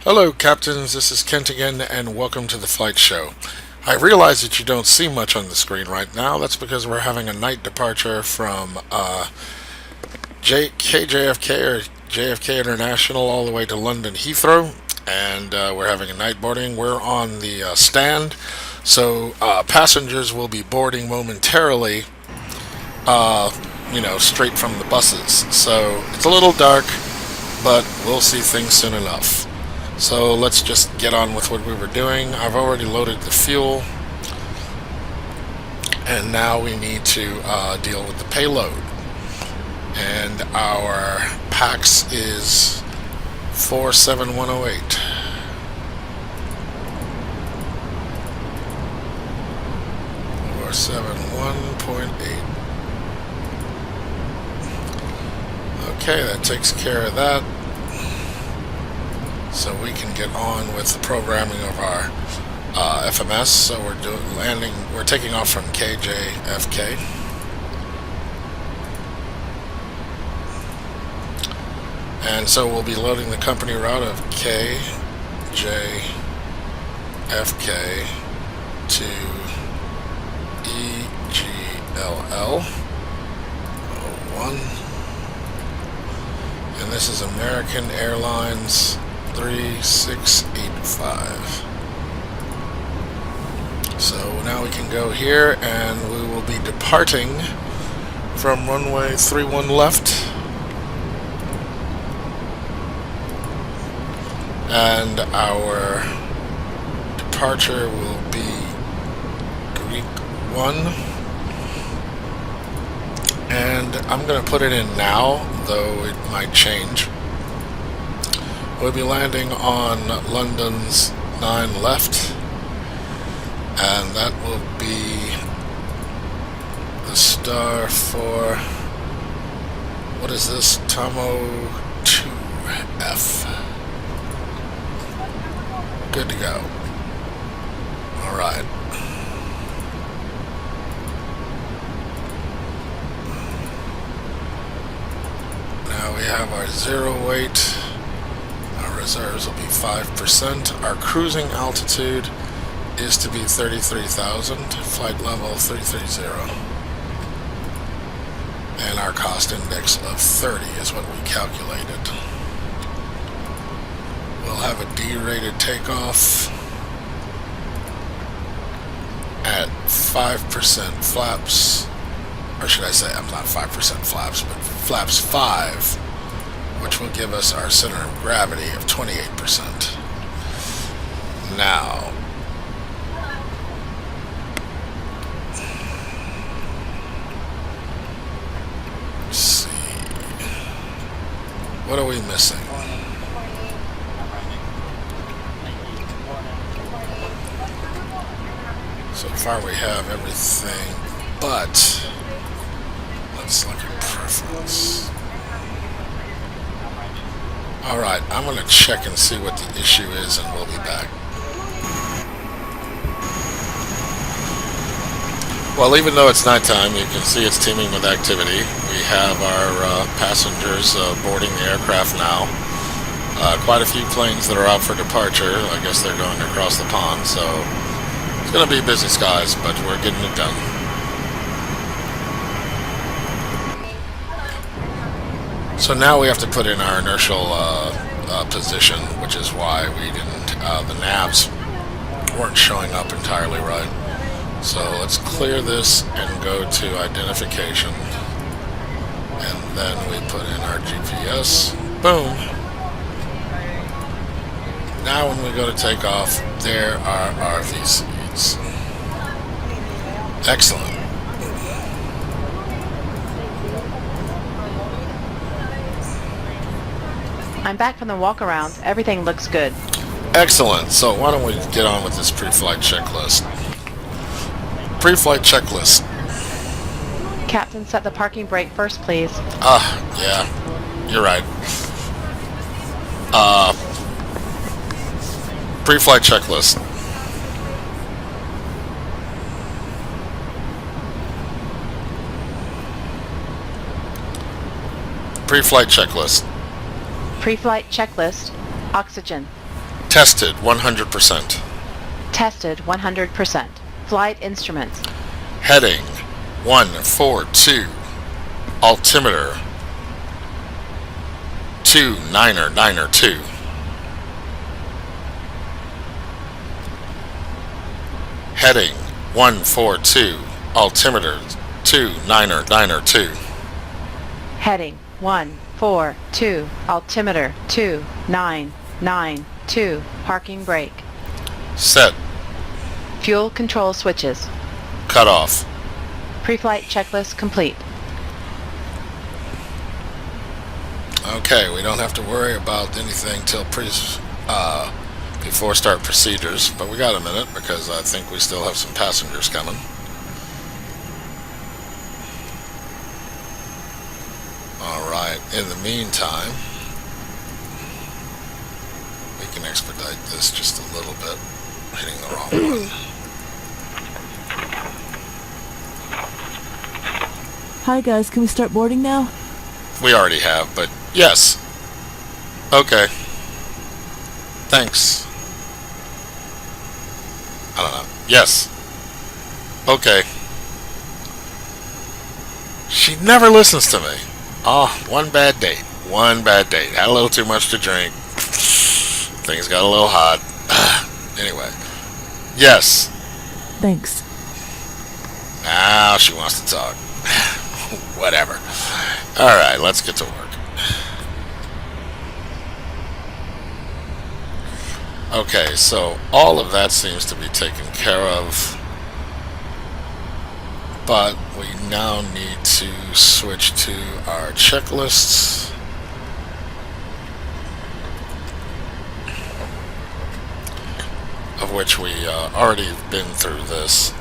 Hello, captains. This is Kent again, and welcome to the flight show. I realize that you don't see much on the screen right now. That's because we're having a night departure from KJFK or JFK International all the way to London Heathrow, and we're having a night boarding. We're on the stand, so passengers will be boarding momentarily, straight from the buses. So it's a little dark, but we'll see things soon enough. So let's just get on with what we were doing. I've already loaded the fuel, and now we need to deal with the payload. And our PAX is 47108. Or 71.8. Okay, that takes care of that. So we can get on with the programming of our FMS. So we're taking off from KJFK. And so we'll be loading the company route of KJFK to EGLL 01. And this is American Airlines 3685. So now we can go here, and we will be departing from runway 31 left. And our departure will be Greek 1. And I'm going to put it in now, though it might change. We'll be landing on London's 9 left, and that will be the star for, what is this, Tomo 2F. Good to go. Alright. Now we have our zero weight. Reserves will be 5%. Our cruising altitude is to be 33,000. Flight level 330. And our cost index of 30 is what we calculated. We'll have a D-rated takeoff at 5% flaps. Or should I say, I'm not 5% flaps, but flaps 5. Which will give us our center of gravity of 28%. Now, let's see. What are we missing? So far we have everything, but let's look at preference. Alright, I'm going to check and see what the issue is, and we'll be back. Well, even though it's nighttime, you can see it's teeming with activity. We have our passengers boarding the aircraft now. Quite a few planes that are out for departure. I guess they're going across the pond, so it's going to be busy skies, but we're getting it done. So now we have to put in our inertial position, which is why we didn't, the navs weren't showing up entirely right. So let's clear this and go to identification. And then we put in our GPS. Boom. Now when we go to take off, there are our VCs. Excellent. I'm back from the walk around. Everything looks good. Excellent. So why don't we get on with this pre-flight checklist. Pre-flight checklist. Captain, set the parking brake first, please. Yeah. You're right. Pre-flight checklist. Pre-flight checklist. Pre-flight checklist. Oxygen. Tested 100%. Tested 100%. Flight instruments. Heading 142. Altimeter 2992. Heading 142. Altimeter 2992. Heading 142. Altimeter 2992. Parking brake. Set. Fuel control switches. Cut off. Pre-flight checklist complete. Okay, we don't have to worry about anything till before start procedures, but we got a minute because I think we still have some passengers coming. Alright, in the meantime, we can expedite this just a little bit, hitting the wrong one. Hi guys, can we start boarding now? We already have, but yes. Okay. Thanks. I don't know. Yes. Okay. She never listens to me. Oh, one bad date. One bad date. Had a little too much to drink. Things got a little hot. Anyway. Yes. Thanks. Now she wants to talk. Whatever. Alright, let's get to work. Okay, so all of that seems to be taken care of. But we now need to switch to our checklists. Of which we already been through this.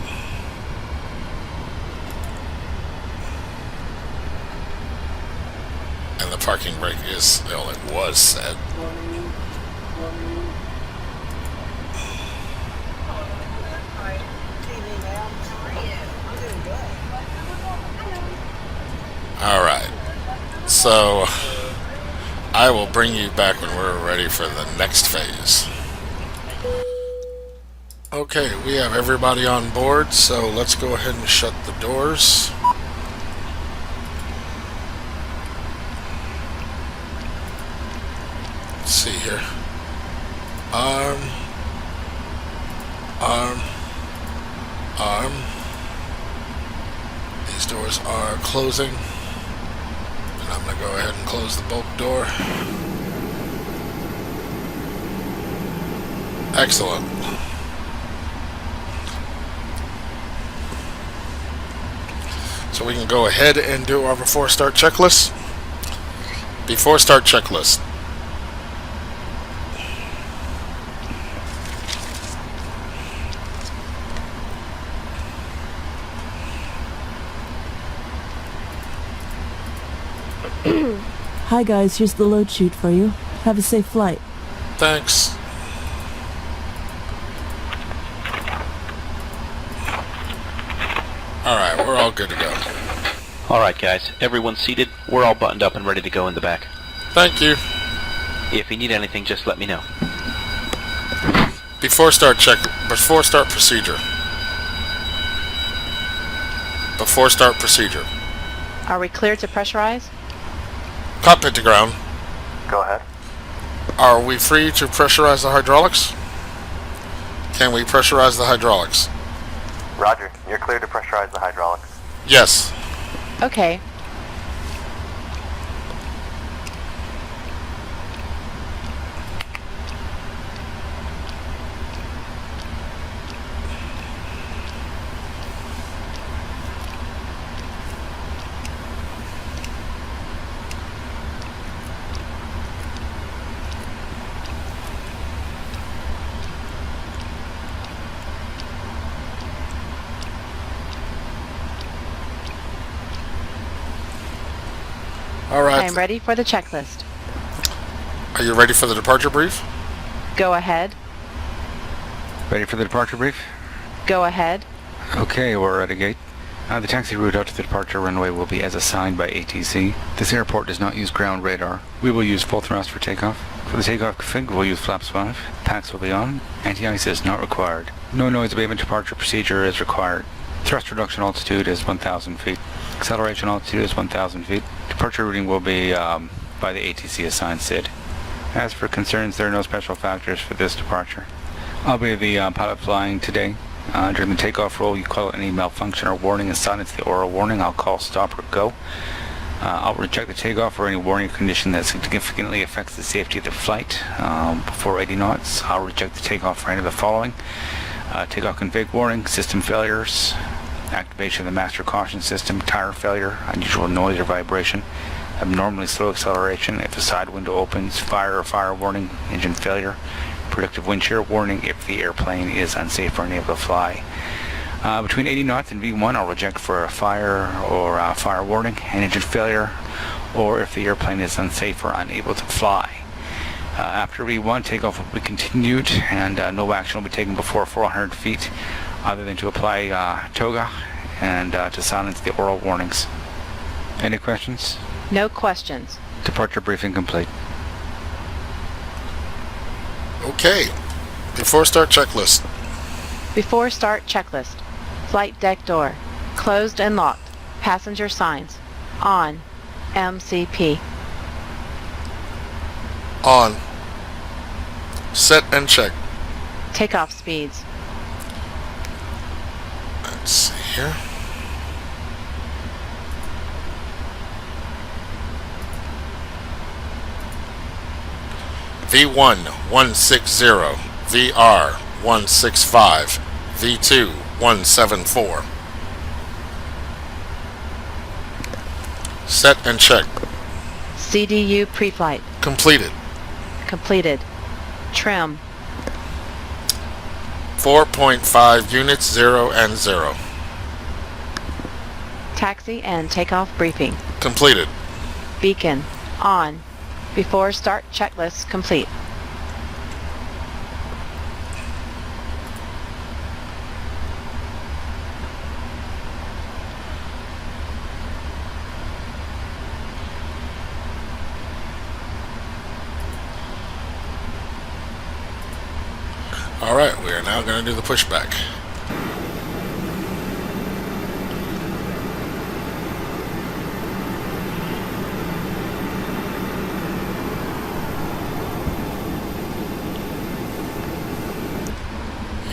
And the parking brake is, well, it was set. Alright, so I will bring you back when we're ready for the next phase. Okay, we have everybody on board, so let's go ahead and shut the doors. Let's see here. Arm. These doors are closing. And I'm going to go ahead and close the bulk door. Excellent. So we can go ahead and do our before start checklist. Before start checklist. Hi guys, here's the load chute for you. Have a safe flight. Thanks. Alright, we're all good to go. Alright guys, everyone's seated. We're all buttoned up and ready to go in the back. Thank you. If you need anything, just let me know. Before start procedure. Before start procedure. Are we cleared to pressurize? Cockpit to ground. Go ahead. Are we free to pressurize the hydraulics? Can we pressurize the hydraulics? Roger. You're cleared to pressurize the hydraulics. Yes. Okay. Alright. I am ready for the checklist. Are you ready for the departure brief? Go ahead. Ready for the departure brief? Go ahead. Okay, we're at a gate. The taxi route out to the departure runway will be as assigned by ATC. This airport does not use ground radar. We will use full thrust for takeoff. For the takeoff config, we'll use flaps 5. Packs will be on. Anti-ice is not required. No noise abatement departure procedure is required. Thrust reduction altitude is 1,000 feet. Acceleration altitude is 1,000 feet. Departure routing will be by the ATC assigned SID. As for concerns, there are no special factors for this departure. I'll be the pilot flying today. During the takeoff roll, you call out any malfunction or warning and silence the oral warning. I'll call stop or go. I'll reject the takeoff or any warning condition that significantly affects the safety of the flight. Before 80 knots, I'll reject the takeoff for any of the following. Takeoff config warning, system failures, activation of the master caution system, tire failure, unusual noise or vibration, abnormally slow acceleration if the side window opens, fire or fire warning, engine failure, predictive wind shear warning if the airplane is unsafe or unable to fly. Between 80 knots and V1, I'll reject for a fire or fire warning and engine failure, or if the airplane is unsafe or unable to fly. After V1, takeoff will be continued and no action will be taken before 400 feet other than to apply toga and to silence the oral warnings. Any questions? No questions. Departure briefing complete. Okay. Before start checklist. Before start checklist. Flight deck door. Closed and locked. Passenger signs. On. MCP. On. Set and check. Takeoff speeds. Let's see here. V1 160, VR 165, V2 174. Set and check. CDU pre-flight. Completed. Completed. Trim. 4.5 units 0 and 0. Taxi and takeoff briefing. Completed. Beacon. On. Before start checklist complete. Alright, we are now going to do the pushback.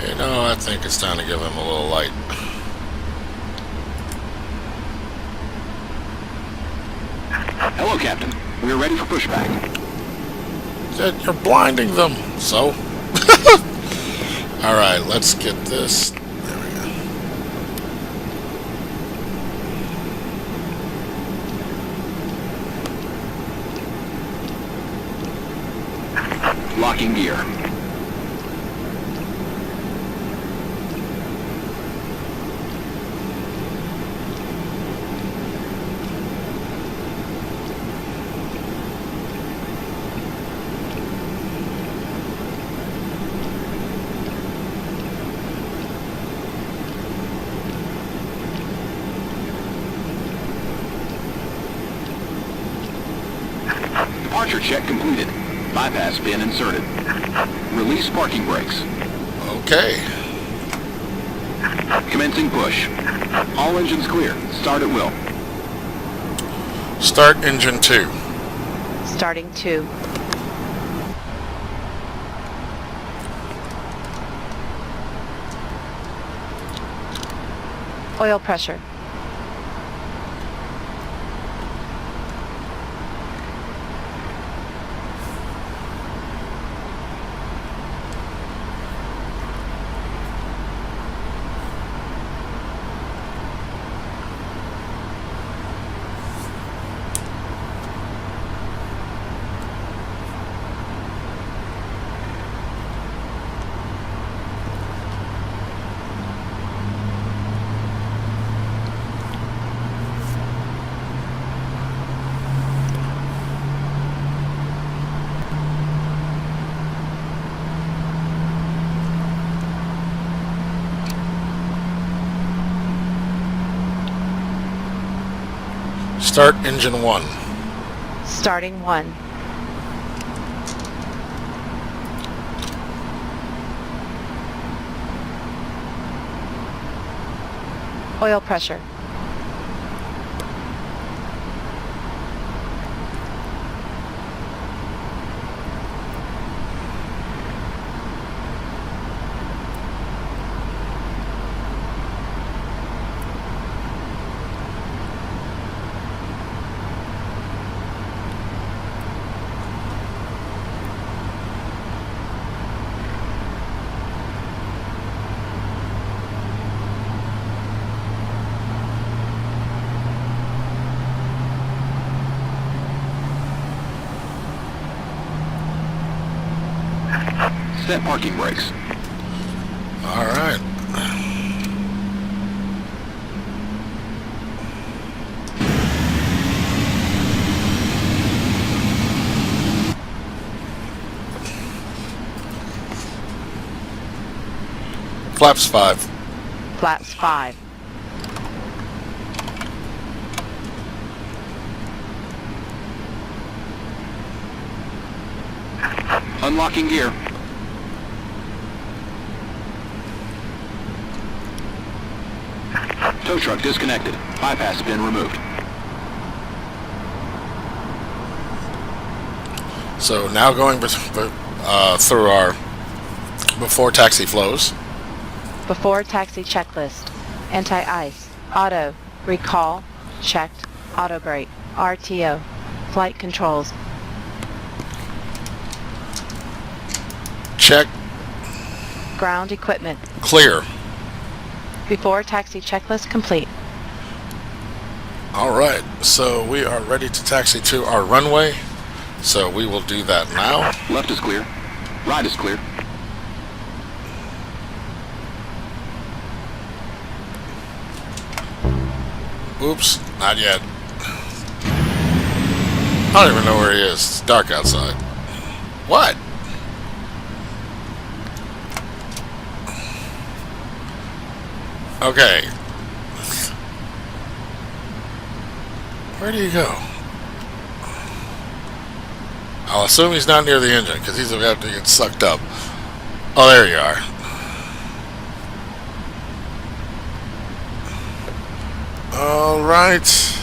You know, I think it's time to give him a little light. Hello, Captain. We are ready for pushback. Said you're blinding them, so. Alright, let's get this. There we go. Locking gear. Departure check completed. Bypass pin inserted. Release parking brakes. Okay. Commencing push. All engines clear. Start at will. Start engine 2. Starting 2. Oil pressure. Start engine 1. Starting 1. Oil pressure. Set parking brakes. All right. Flaps 5. Flaps 5. Unlocking gear. Tow truck disconnected. Bypass has been removed. So now going through our before taxi flows. Before taxi checklist. Anti-ice. Auto. Recall. Checked. Auto brake. RTO. Flight controls. Check. Ground equipment. Clear. Before taxi checklist complete. All right. So we are ready to taxi to our runway. So we will do that now. Left is clear. Right is clear. Oops, not yet. I don't even know where he is. It's dark outside. What? Okay. Where do you go? I'll assume he's not near the engine because he's about to get sucked up. Oh, there you are. Alright.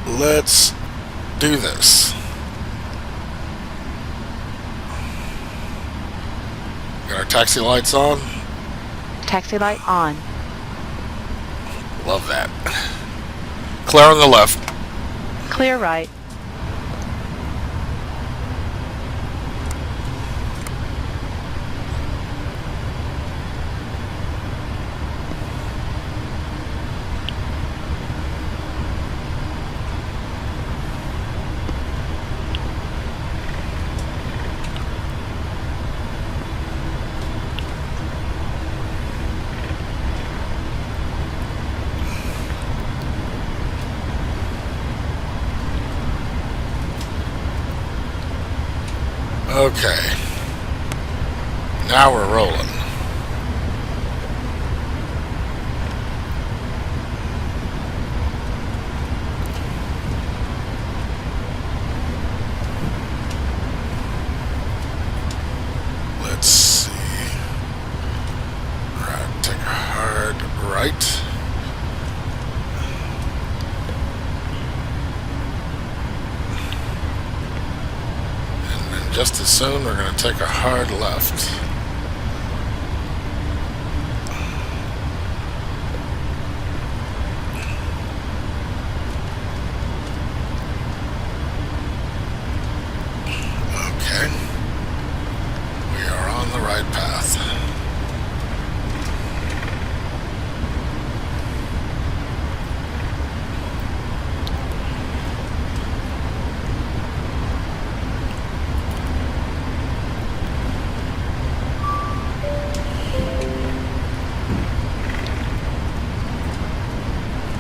Let's do this. Got our taxi lights on. Taxi light on. Love that. Clear on the left. Clear right. Okay. Now we're rolling. Let's see. Right, take a hard right. Just as soon, we're going to take a hard left. Okay. We are on the right path.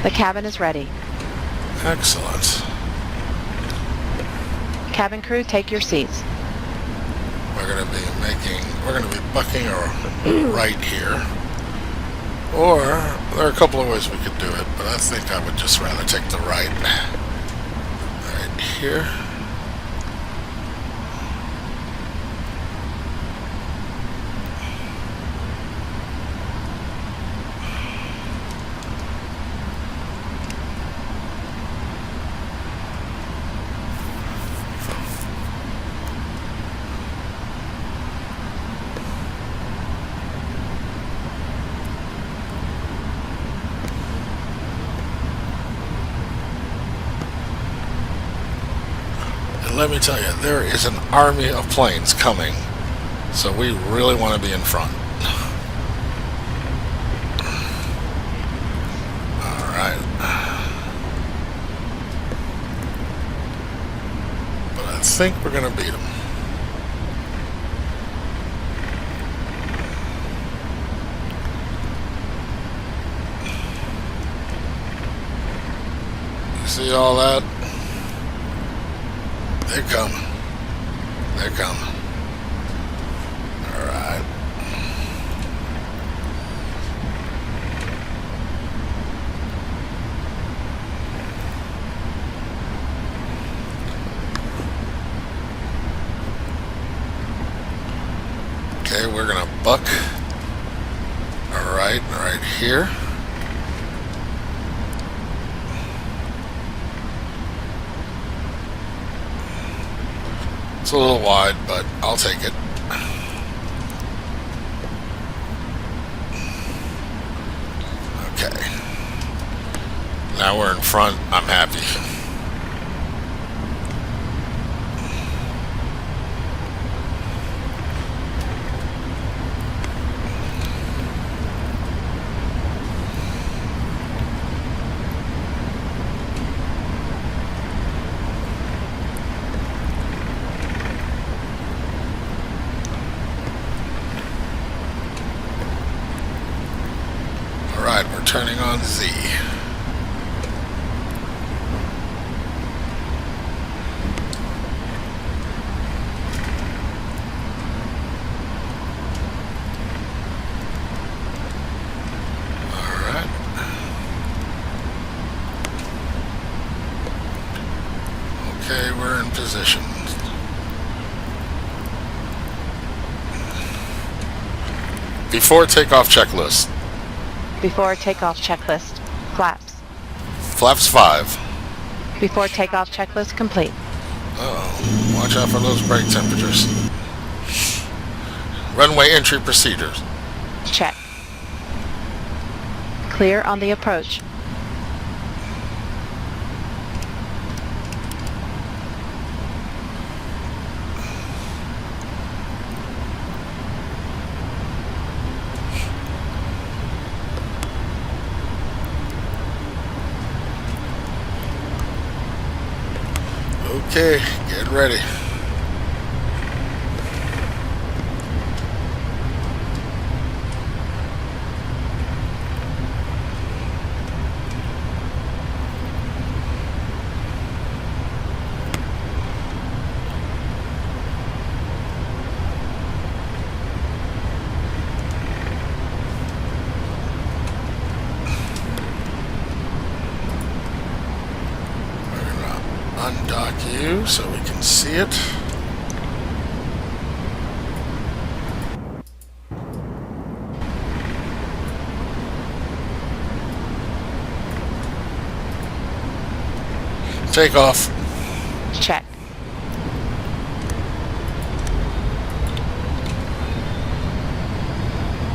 The cabin is ready. Excellent. Cabin crew, take your seats. We're going to be bucking our right here. Or, there are a couple of ways we could do it, but I think I would just rather take the right. Right here. Let me tell you, there is an army of planes coming, so we really want to be in front. Alright. But I think we're going to beat them. You see all that? They're coming. They're coming. Alright. Okay, we're gonna buck. Alright, right here. It's a little wide, but I'll take it. Okay. Now we're in front. I'm happy. Alright, we're turning on Z. Alright. Okay, we're in position. Before takeoff checklist. Before takeoff checklist. Flaps. Flaps 5. Before takeoff checklist complete. Uh-oh. Watch out for those brake temperatures. Runway entry procedures. Check. Clear on the approach. Okay, get ready. Undock you so we can see it. Take off. Check.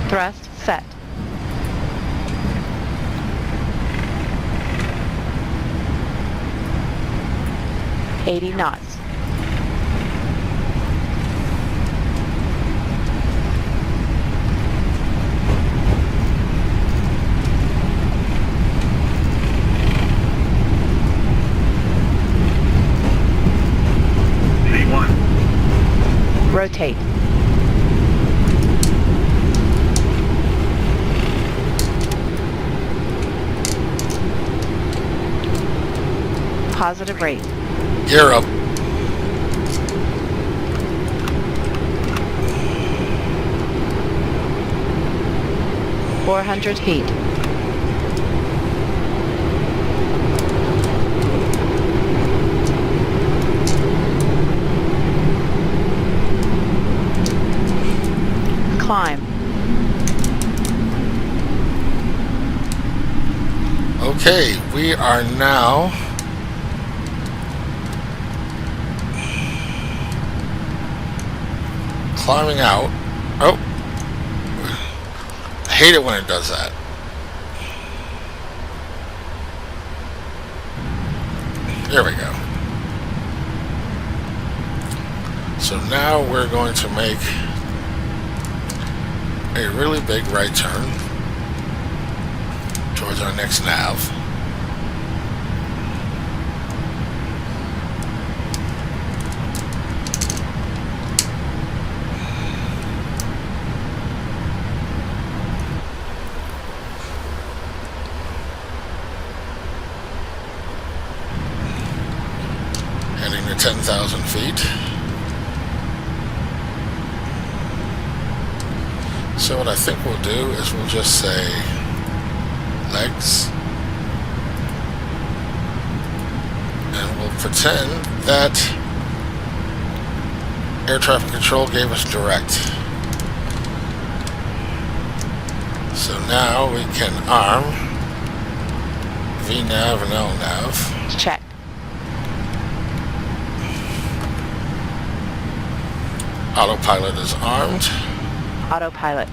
Thrust set. $80 knots. V1. Rotate. Positive rate. Gear up. 400 feet. Climb. Okay, we are now climbing out. Oh, I hate it when it does that. There we go. So now we're going to make a really big right turn towards our next nav. Heading to 10,000 feet. So what I think we'll do is we'll just say legs, and we'll pretend that air traffic control gave us direct. So now we can arm VNav and LNav. Check. Autopilot is armed. Autopilot.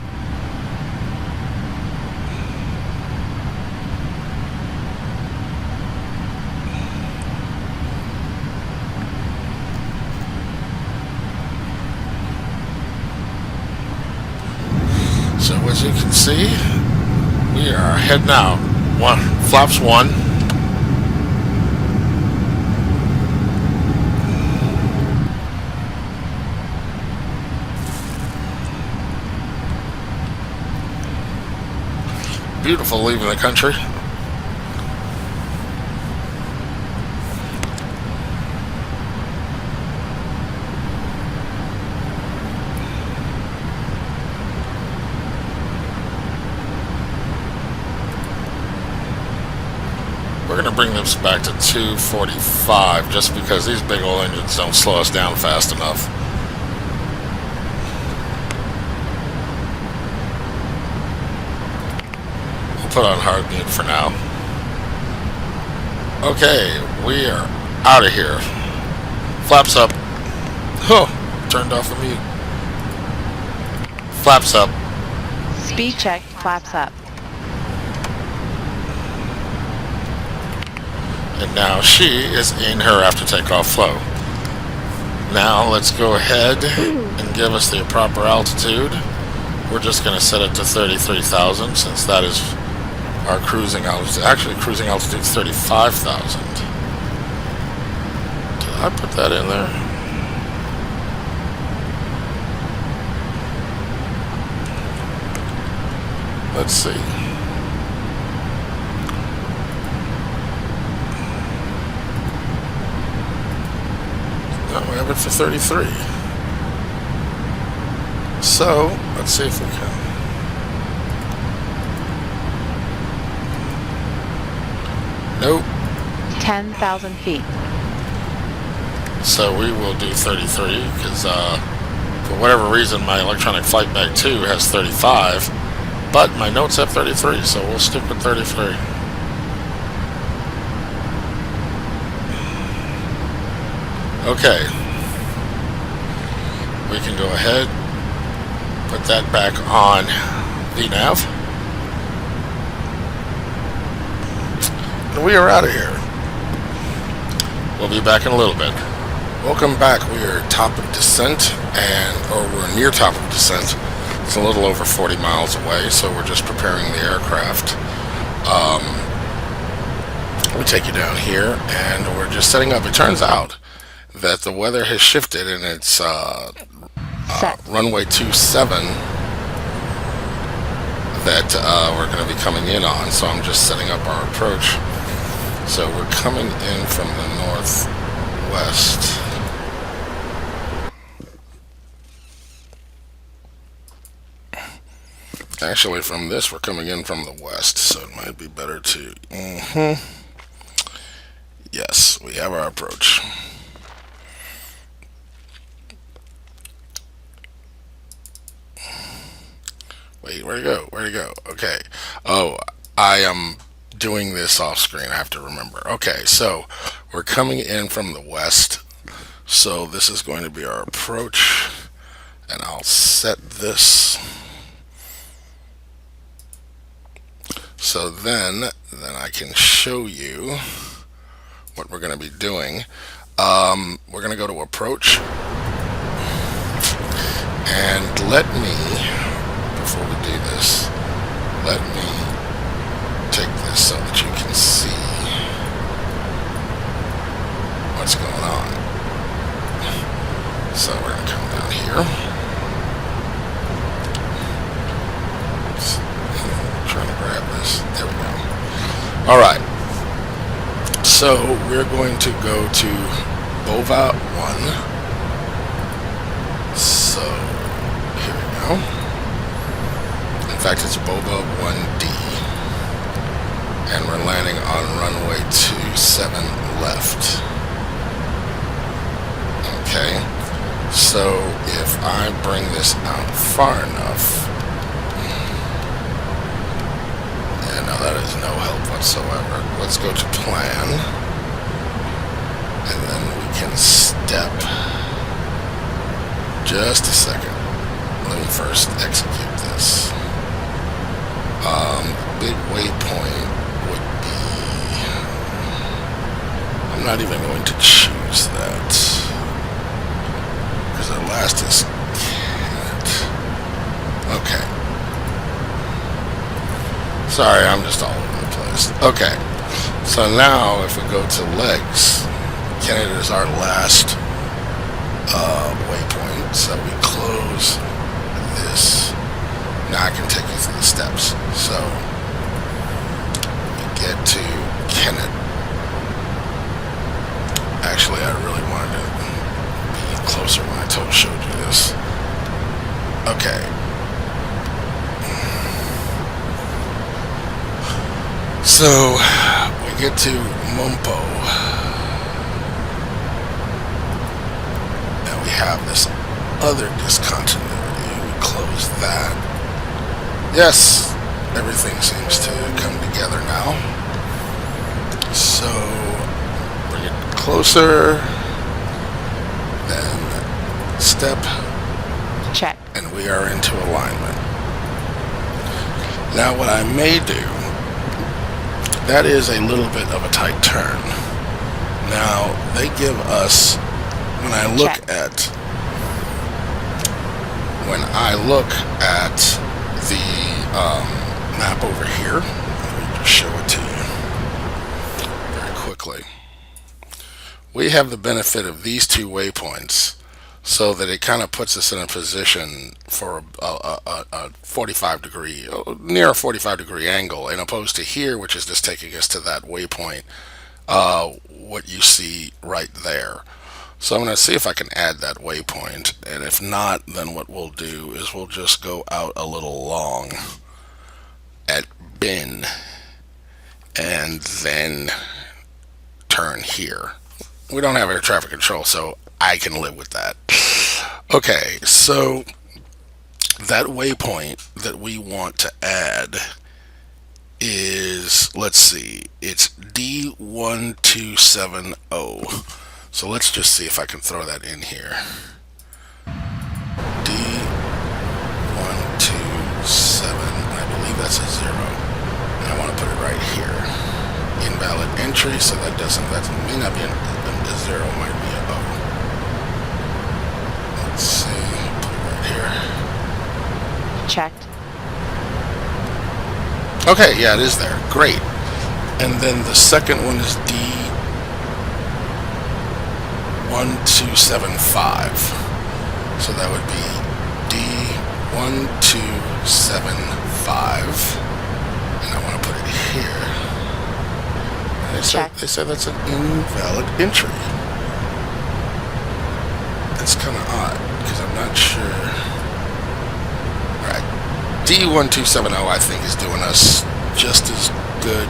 So as you can see, we are heading out. Flaps 1. Beautiful leaving the country. We're going to bring this back to 245 just because these big old engines don't slow us down fast enough. We'll put on hard mute for now. Okay, we are out of here. Flaps up. Oh, turned off the mute. Flaps up. Speed check. Flaps up. And now she is in her after takeoff flow. Now let's go ahead and give us the proper altitude. We're just going to set it to 33,000 since that is our cruising altitude. Actually, cruising altitude is 35,000. Did I put that in there? Let's see. We have it for 33. So, let's see if we can. Nope. 10,000 feet. So we will do 33 because for whatever reason my electronic flight bag 2 has 35, but my notes have 33, so we'll stick with 33. Okay, we can go ahead, put that back on VNav, and we are out of here. We'll be back in a little bit. Welcome back. We are top of descent, or we're near top of descent. It's a little over 40 miles away, so we're just preparing the aircraft. We take you down here, and we're just setting up. It turns out that the weather has shifted and it's runway 27 that we're going to be coming in on, so I'm just setting up our approach. So we're coming in from the northwest. Actually, from this, we're coming in from the west, so it might be better to... Yes, we have our approach. Wait, where'd it go? Where'd it go? Okay. Oh, I am doing this off screen. I have to remember. Okay, so we're coming in from the west. So this is going to be our approach. And I'll set this. So then I can show you what we're going to be doing. We're going to go to approach. And let me, before we do this, let me take this so that you can see what's going on. So we're going to come down here. Oops. I'm trying to grab this. There we go. Alright. So we're going to go to BOVA 1. So here we go. In fact, it's BOVA 1D. And we're landing on runway 27 left. Okay. So if I bring this out far enough, yeah, no, that is no help whatsoever. Let's go to plan, and then we can step. Just a second. Let me first execute this. Big waypoint would be... I'm not even going to choose that. Because our last is cat. Okay. Sorry, I'm just all over the place. Okay. So now, if we go to legs, Canada is our last waypoint. So we close this. Now I can take you through the steps. So we get to Kennett. Actually, I really wanted to be closer when I showed you this. Okay. So we get to Mumpo. And we have this other discontinuity. We close that. Yes, everything seems to come together now. So bring it closer. Then step. Check. And we are into alignment. Now what I may do, that is a little bit of a tight turn. Now they give us, when I look at the map over here, let me just show it to you very quickly. We have the benefit of these two waypoints, so that it kind of puts us in a position for a 45 degree, near a 45 degree angle, and opposed to here, which is just taking us to that waypoint, what you see right there. So I'm going to see if I can add that waypoint, and if not, then what we'll do is we'll just go out a little long at bin, and then turn here. We don't have air traffic control, so I can live with that. Okay, so that waypoint that we want to add is, let's see, it's D1270. So let's just see if I can throw that in here. D127, I believe that's a 0. And I want to put it right here. Invalid entry, so that may not be a 0, might be a O. Let's see, put it right here. Checked. Okay, yeah, it is there. Great. And then the second one is D1275. So that would be D1275. And I want to put it here. And they say that's an invalid entry. That's kind of odd, because I'm not sure. Right. D1270, I think, is doing us just as good.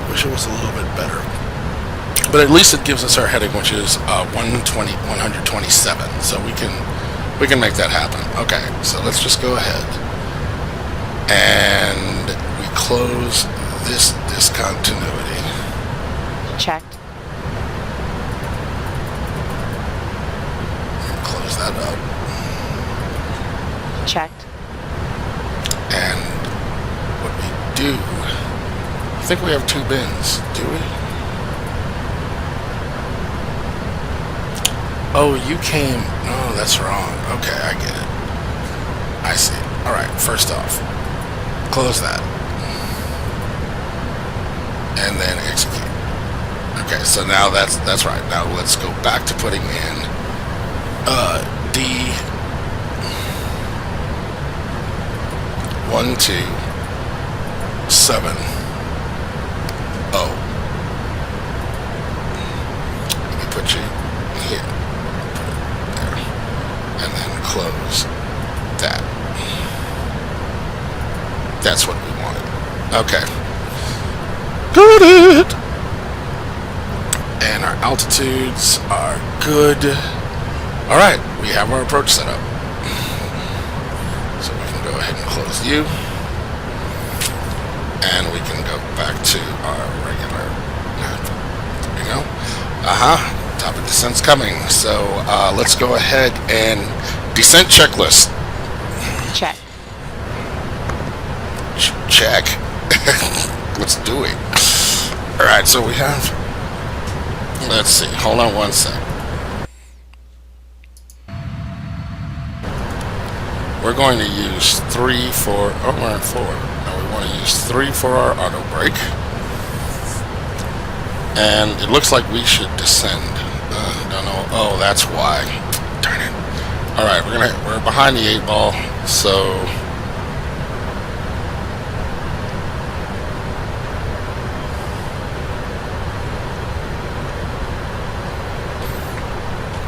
Wish it was a little bit better. But at least it gives us our heading, which is 127. So we can make that happen. Okay, so let's just go ahead and we close this discontinuity. Checked. Close that up. Checked. And what we do, I think we have 2 bins, do we? Oh, you came, oh, that's wrong. Okay, I get it. I see. Alright, first off, close that. And then execute. Okay, so now that's right. Now let's go back to putting in D1270. Let me put you here. Put it there. And then close that. That's what we wanted. Okay. Got it! And our altitudes are good. Alright, we have our approach set up. So we can go ahead and close you. And we can go back to our regular. There we go. Top of descent's coming. So let's go ahead and descent checklist. Check. Check. Let's do it. Alright, so we have, let's see, hold on one sec. We're going to use 3 for, oh, we're at 4. Now we want to use 3 for our auto brake. And it looks like we should descend. Don't know, oh, that's why. Darn it. Alright, we're behind the 8 ball, so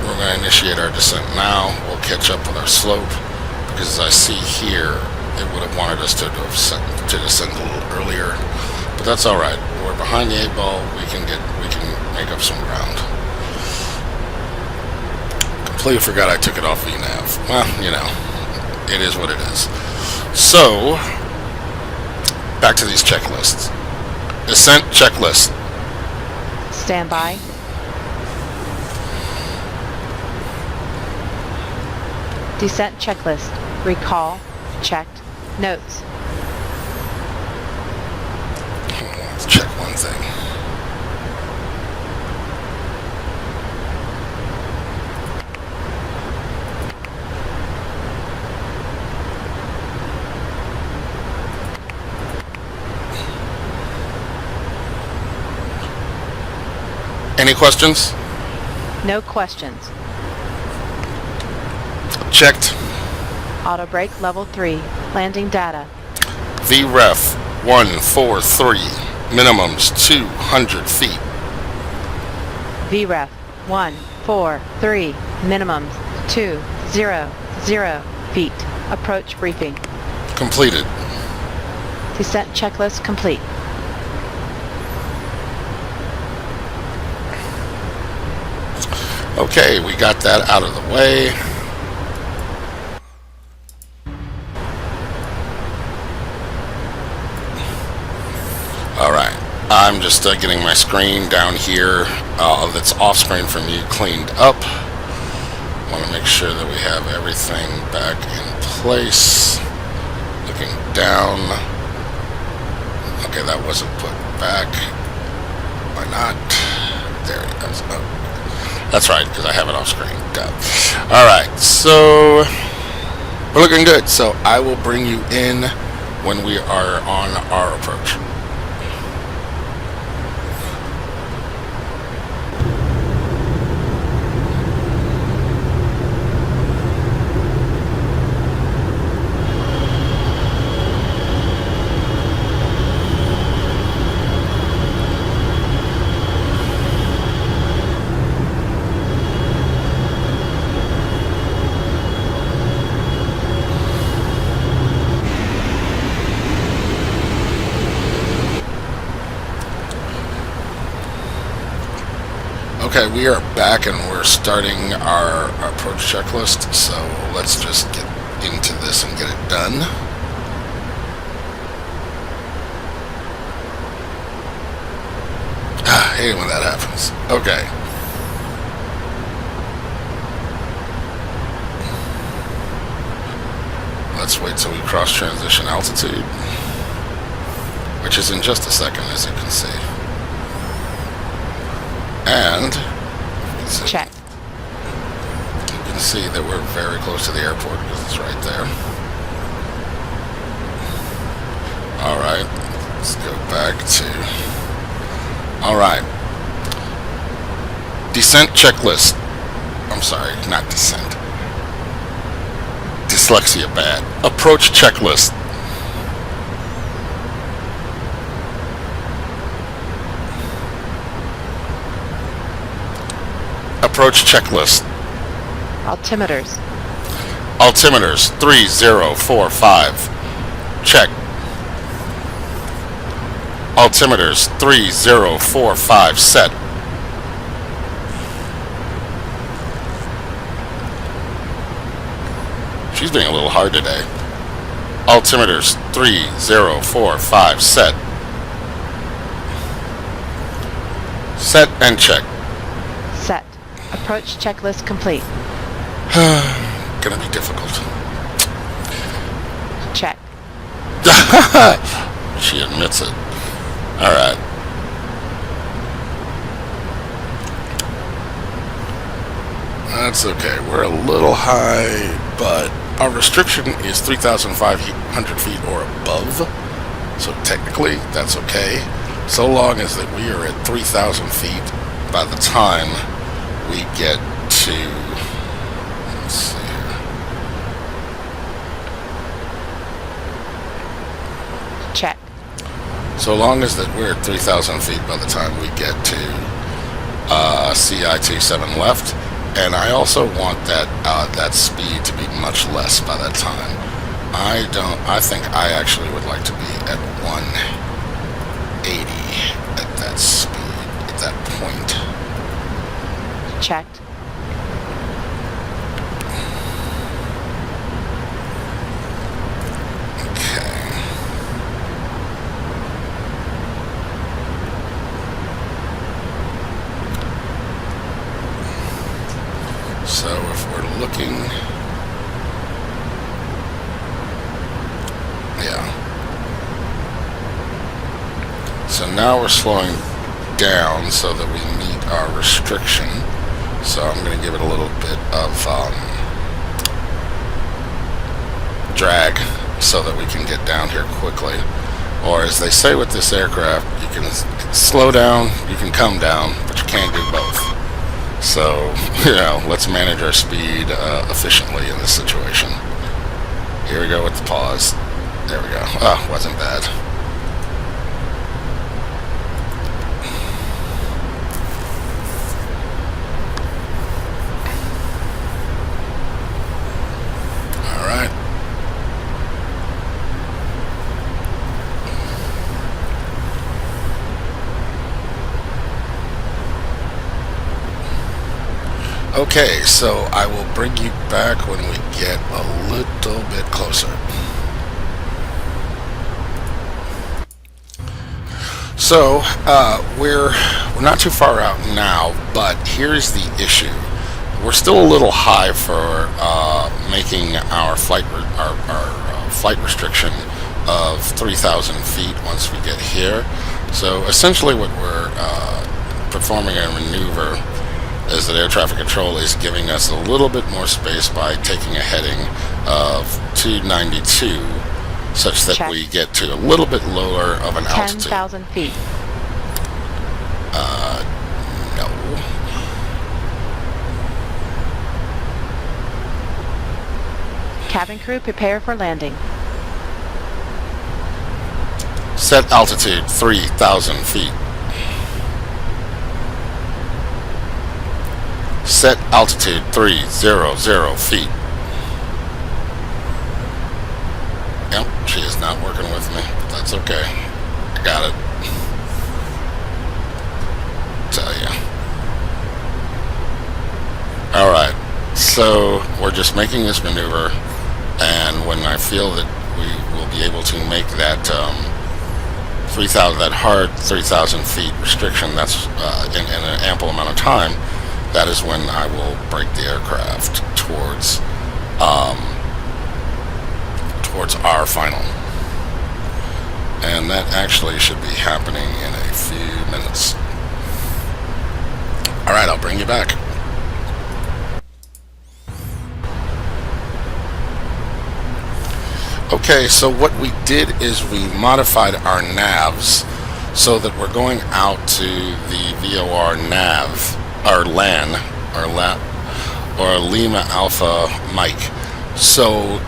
we're going to initiate our descent now. We'll catch up with our slope, because as I see here, it would have wanted us to descend a little earlier, but that's all right. We're behind the 8 ball. We can make up some ground. Completely forgot I took it off VNAV. Well, you know, it is what it is. So back to these checklists. Descent checklist. Stand by. Descent checklist. Recall. Checked. Notes. Let's check one thing. Any questions? No questions. Checked. Auto brake level 3. Landing data. VREF 143. Minimums 200 feet. VREF 143. Minimums 200 feet. Approach briefing. Completed. Descent checklist complete. Okay, we got that out of the way. Alright, I'm just getting my screen down here that's off screen from you cleaned up. Want to make sure that we have everything back in place. Looking down. Okay, that wasn't put back. Why not? There it goes. Oh. That's right, because I have it off screen. Alright, so we're looking good. So I will bring you in when we are on our approach. Okay, we are back and we're starting our approach checklist, so let's just get into this and get it done. I hate it when that happens. Okay. Let's wait till we cross transition altitude, which is in just a second, as you can see. And Check. you can see that we're very close to the airport because it's right there. Alright, let's go back to... Alright. Descent checklist. I'm sorry, not descent. Dyslexia bad. Approach checklist. Approach checklist. Altimeters. Altimeters 3045. Check. Altimeters 3045 set. She's being a little hard today. Altimeters 3045 set. Set and check. Set. Approach checklist complete. Gonna be difficult. Check. She admits it. Alright. That's okay. We're a little high, but our restriction is 3,500 feet or above. So technically, that's okay. So long as that we are at 3,000 feet by the time we get to... Let's see here. Check. So long as that we're at 3,000 feet by the time we get to CI27 left, and I also want that that speed to be much less by that time. I think I actually would like to be at 180 at that speed, at that point. Checked. So if we're looking, yeah. So now we're slowing down so that we meet our restriction. So I'm going to give it a little bit of drag so that we can get down here quickly. Or as they say with this aircraft, you can slow down, you can come down, but you can't do both. So, you know, let's manage our speed efficiently in this situation. Here we go with the pause. There we go. Oh, wasn't bad. All right. Okay, so I will bring you back when we get a little bit closer. So, we're not too far out now, but here's the issue. We're still a little high for making our flight flight restriction of 3,000 feet once we get here. So essentially what we're performing a maneuver is that air traffic control is giving us a little bit more space by taking a heading of 292 such that Check. we get to a little bit lower of an altitude. 10,000 feet. No. Cabin crew, prepare for landing. Set altitude 3,000 feet. Set altitude 300 feet. Yep, she is not working with me, but that's okay. I got it. Tell ya. Alright, so we're just making this maneuver, and when I feel that we will be able to make that 3,000, that hard 3,000 feet restriction, that's in an ample amount of time, that is when I will break the aircraft towards our final. And that actually should be happening in a few minutes. Alright, I'll bring you back. Okay, so what we did is we modified our navs so that we're going out to the VOR nav, or LAN, or Lima Alpha Mike. So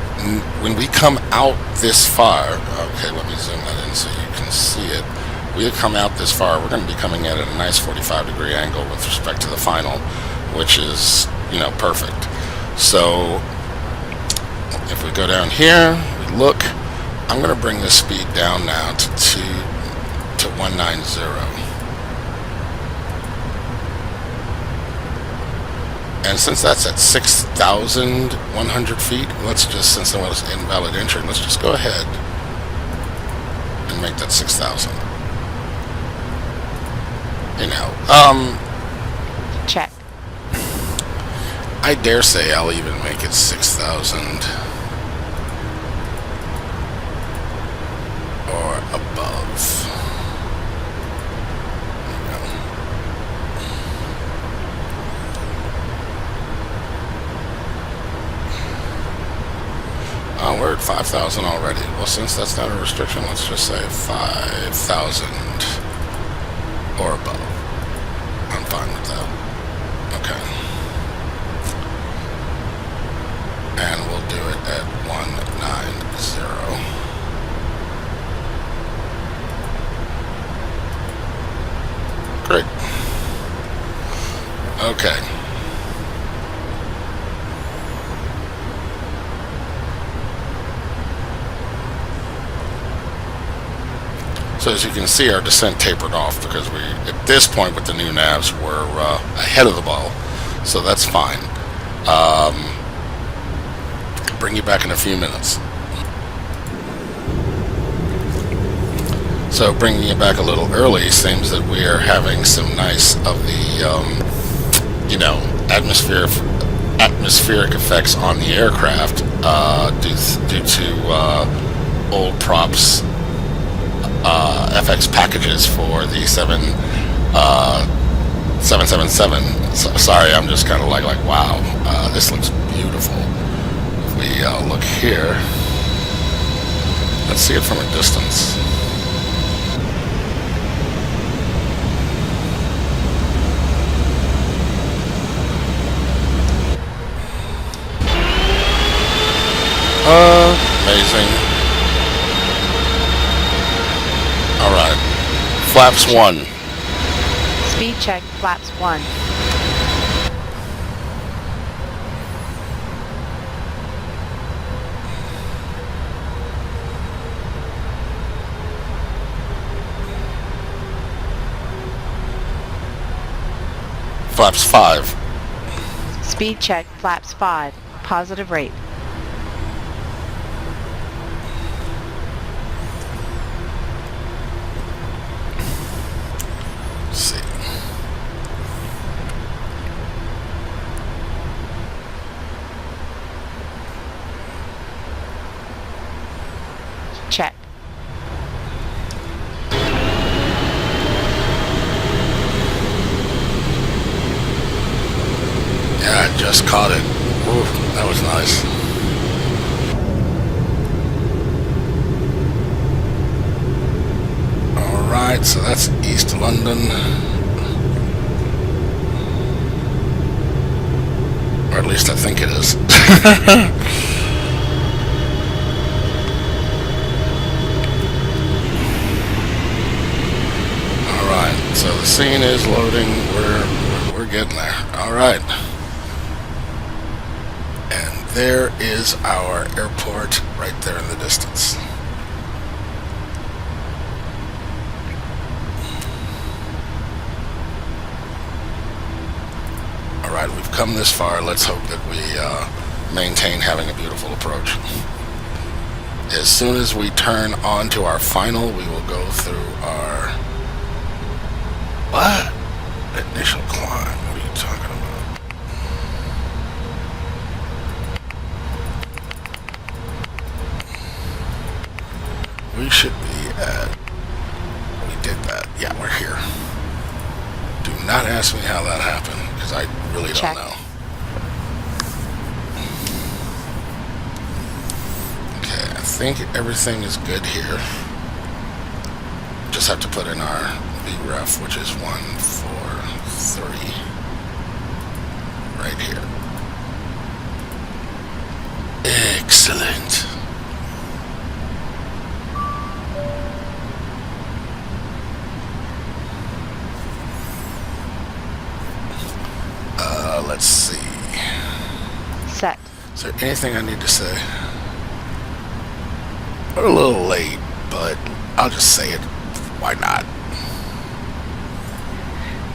when we come out this far, okay, let me zoom that in so you can see it. We come out this far, we're going to be coming at a nice 45-degree angle with respect to the final, which is, you know, perfect. So if we go down here, we look, I'm going to bring the speed down now to 190. And since that's at 6,100 feet, let's just, since there was invalid entry, let's just go ahead and make that 6,000. You know, Check. I dare say I'll even make it 6,000 or above. We're at 5,000 already. Well, since that's not a restriction, let's just say 5,000 or above. I'm fine with that. Okay. And we'll do it at 190. Great. Okay. So as you can see, our descent tapered off because we, at this point with the new navs, we're ahead of the ball. So that's fine. Bring you back in a few minutes. So bringing you back a little early, seems that we are having some nice of the, you know, atmospheric effects on the aircraft due to old props. FX packages for the 777. Sorry, I'm just kind of like wow, this looks beautiful. If we look here, let's see it from a distance. Amazing. Alright. Flaps 1. Speed check, flaps 1. Flaps 5. Speed check, flaps 5. Positive rate. Check. Yeah, I just caught it. Ooh, that was nice. Alright, so that's East London. Or at least I think it is. So the scene is loading. We're getting there. All right. And there is our airport right there in the distance. All right, we've come this far, let's hope that we maintain having a beautiful approach. As soon as we turn on to our final, we will go through our... What? Initial climb. What are you talking about? We should be at... We did that. Yeah, we're here. Do not ask me how that happened, because I really don't know. Okay, I think everything is good here. Just have to put in our VREF, which is 143. Right here. Excellent. Let's see. Set. Is there anything I need to say? We're a little late, but I'll just say it. Why not?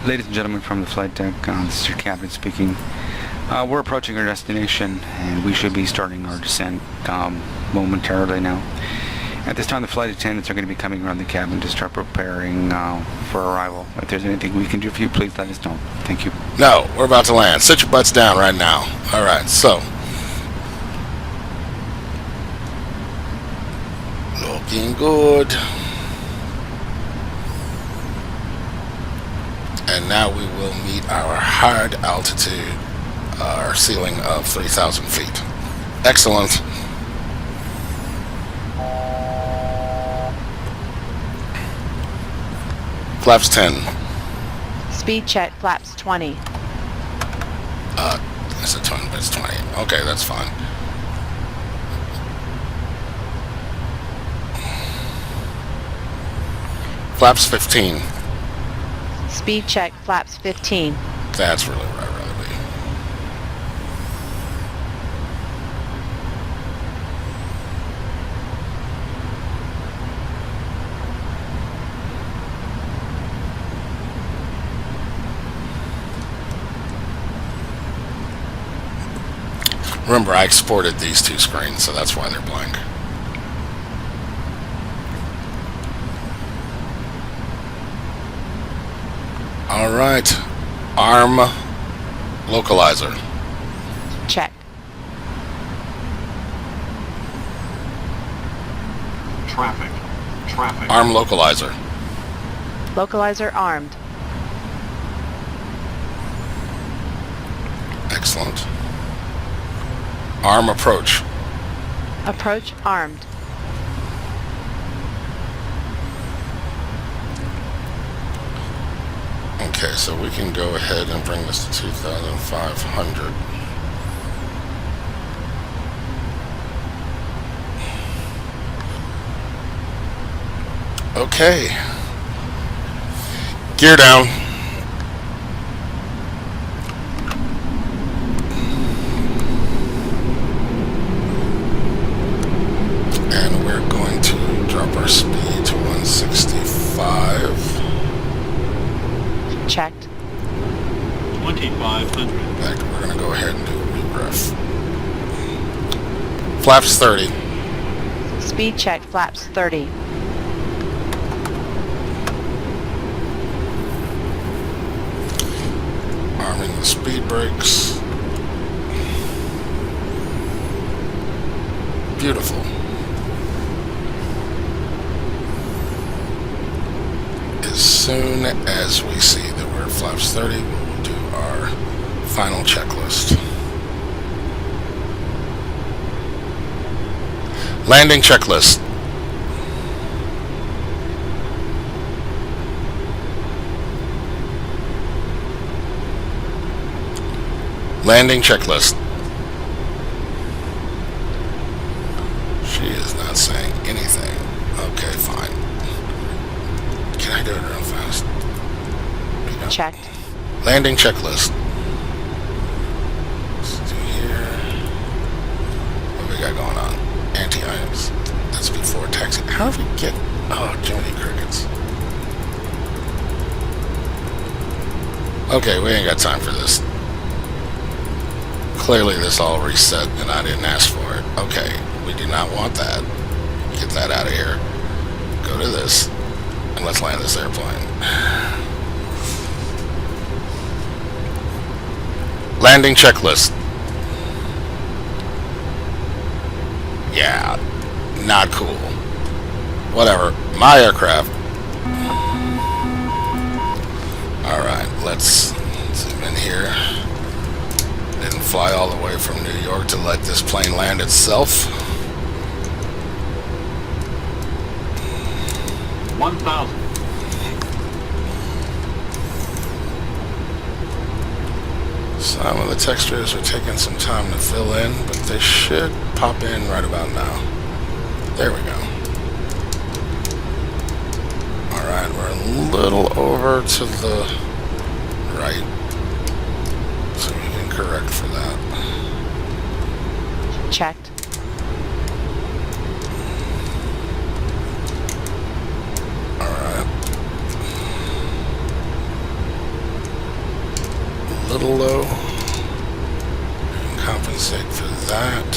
Ladies and gentlemen from the flight deck, this is your captain speaking. We're approaching our destination, and we should be starting our descent momentarily now. At this time, the flight attendants are going to be coming around the cabin to start preparing for arrival. If there's anything we can do for you, please let us know. Thank you. No, we're about to land. Sit your butts down right now. Alright, so. Looking good. And now we will meet our hard altitude, our ceiling of 3,000 feet. Excellent. Flaps 10. Speed check flaps 20. It's a 20, but it's 20. Okay, that's fine. Flaps 15. Speed check flaps 15. That's really where I'd rather be. Remember, I exported these two screens, so that's why they're blank. Alright. ARM localizer. Check. Traffic. ARM localizer. Localizer armed. Excellent. ARM approach. Approach armed. Okay, so we can go ahead and bring this to 2,500. Okay. Gear down. And we're going to drop our speed to 165. Checked. 2,500. In fact, we're going to go ahead and do a regress. Flaps 30. Speed check flaps 30. Arming the speed brakes. Beautiful. As soon as we see that we're at flaps 30, we will do our final checklist. Landing checklist. Landing checklist. She is not saying anything. Okay, fine. Can I do it real fast? Checked. Landing checklist. Let's do here. What we got going on? Anti-ions. That's before taxi. How do we get... Oh, Jiminy Crickets. Okay, we ain't got time for this. Clearly this all reset and I didn't ask for it. Okay, we do not want that. Get that out of here. Go to this. And let's land this airplane. Landing checklist. Yeah, not cool. Whatever. My aircraft. Alright, let's zoom in here. Didn't fly all the way from New York to let this plane land itself. 1,000. Some of the textures are taking some time to fill in, but they should pop in right about now. There we go. Alright, we're a little over to the right, so we can correct for that. Checked. Alright. A little low. And compensate for that.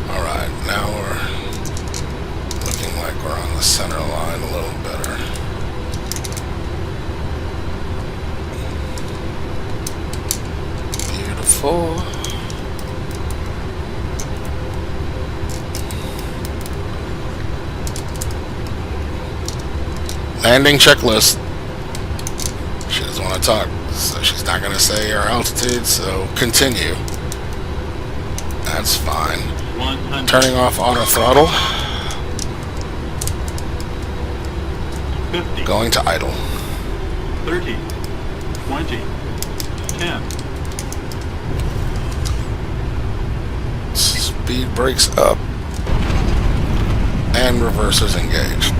Alright, now we're looking like we're on the center line a little better. Beautiful. Landing checklist. She doesn't want to talk, so she's not going to say her altitude, so continue. That's fine. 100. Turning off auto throttle. 50. Going to idle. 30. 20. 10. Speed brakes up. And reversers engaged.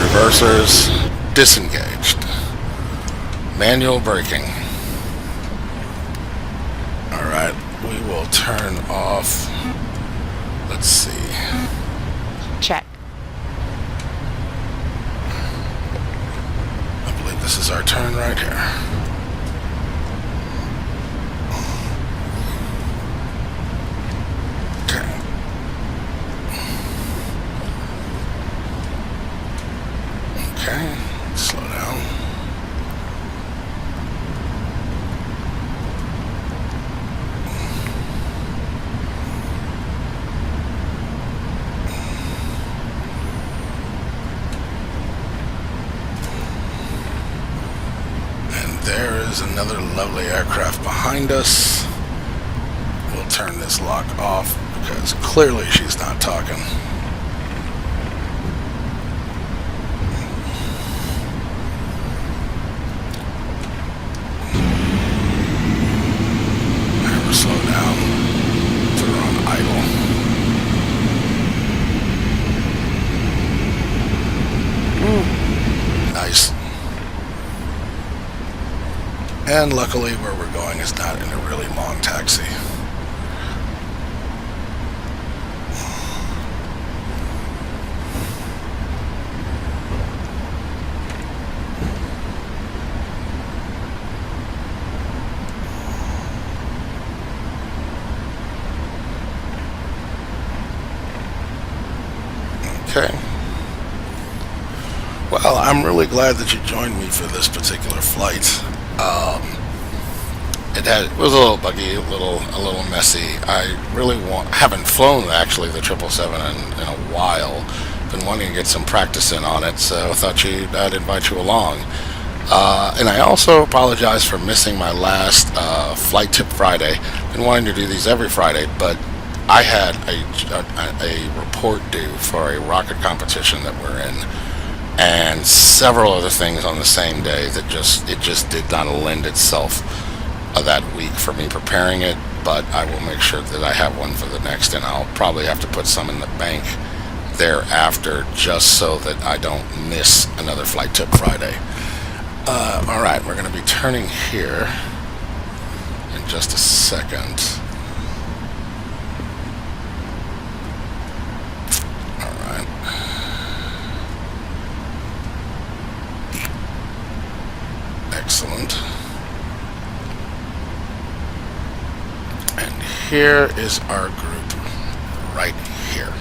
Reversers disengaged. Manual braking. Alright, we will turn off. Let's see. Check. I believe this is our turn right here. Okay. Okay, slow down. And there is another lovely aircraft behind us. We'll turn this lock off because clearly she's not talking. Slow down. Put her on idle. Nice. And luckily where we're going is not in a really long taxi. Okay. Well, I'm really glad that you joined me for this particular flight. It was a little buggy, a little messy. I really haven't flown actually the 777 in a while. Been wanting to get some practice in on it, so I thought I'd invite you along. And I also apologize for missing my last Flight Tip Friday. Been wanting to do these every Friday, but I had a report due for a rocket competition that we're in, and several other things on the same day that it just did not lend itself that week for me preparing it. But I will make sure that I have one for the next, and I'll probably have to put some in the bank thereafter just so that I don't miss another Flight Tip Friday. Alright, we're going to be turning here in just a second. here is our group right here.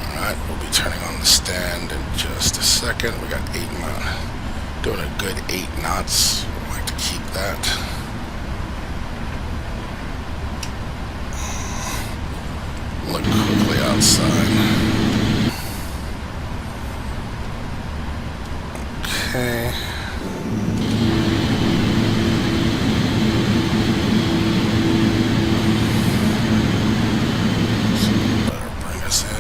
Alright, we'll be turning on the stand in just a second. We got 8 knots. Doing a good 8 knots. We'd like to keep that. Look quickly outside. Okay. Better bring us in.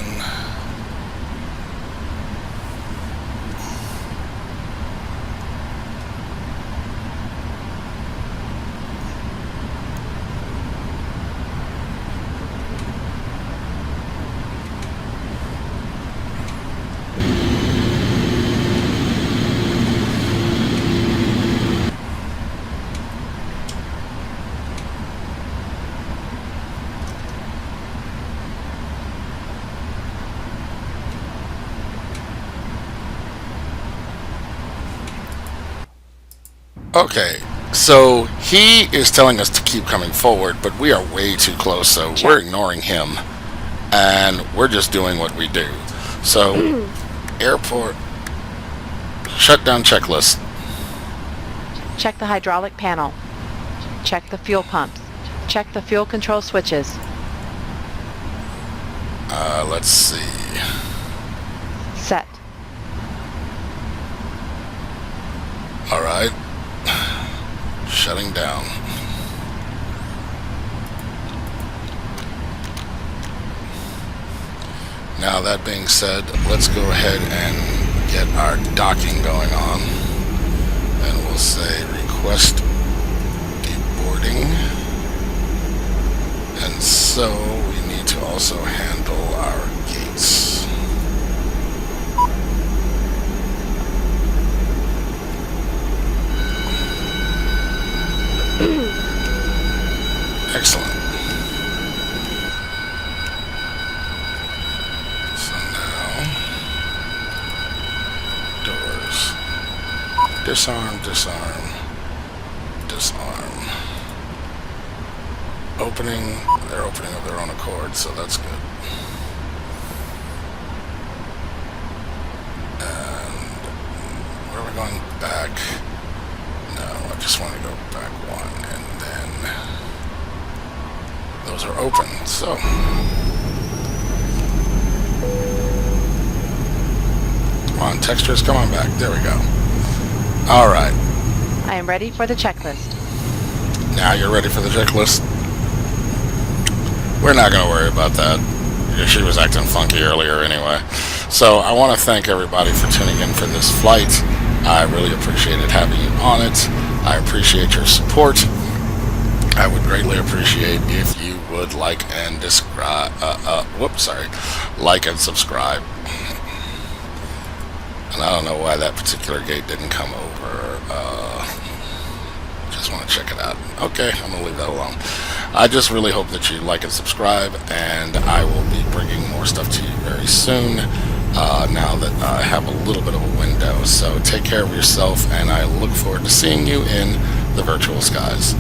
Okay, so he is telling us to keep coming forward, but we are way too close, so we're ignoring him, and we're just doing what we do. So, airport shutdown checklist. Check the hydraulic panel. Check the fuel pumps. Check the fuel control switches. Let's see. Set. All right. Shutting down. Now that being said, let's go ahead and get our docking going on. And we'll say request deboarding. And so we need to also handle our gates. Excellent. So now, doors. Disarm, disarm, disarm. Opening, they're opening of their own accord, so that's good. And where are we going back? No, I just want to go back one, and then those are open, so. Come on, textures, come on back. There we go. Alright. I am ready for the checklist. Now you're ready for the checklist? We're not going to worry about that. She was acting funky earlier anyway. So I want to thank everybody for tuning in for this flight. I really appreciated having you on it. I appreciate your support. I would greatly appreciate if you would like and like and subscribe. And I don't know why that particular gate didn't come over. Just want to check it out. Okay, I'm going to leave that alone. I just really hope that you like and subscribe, and I will be bringing more stuff to you very soon, now that I have a little bit of a window. So take care of yourself, and I look forward to seeing you in the virtual skies.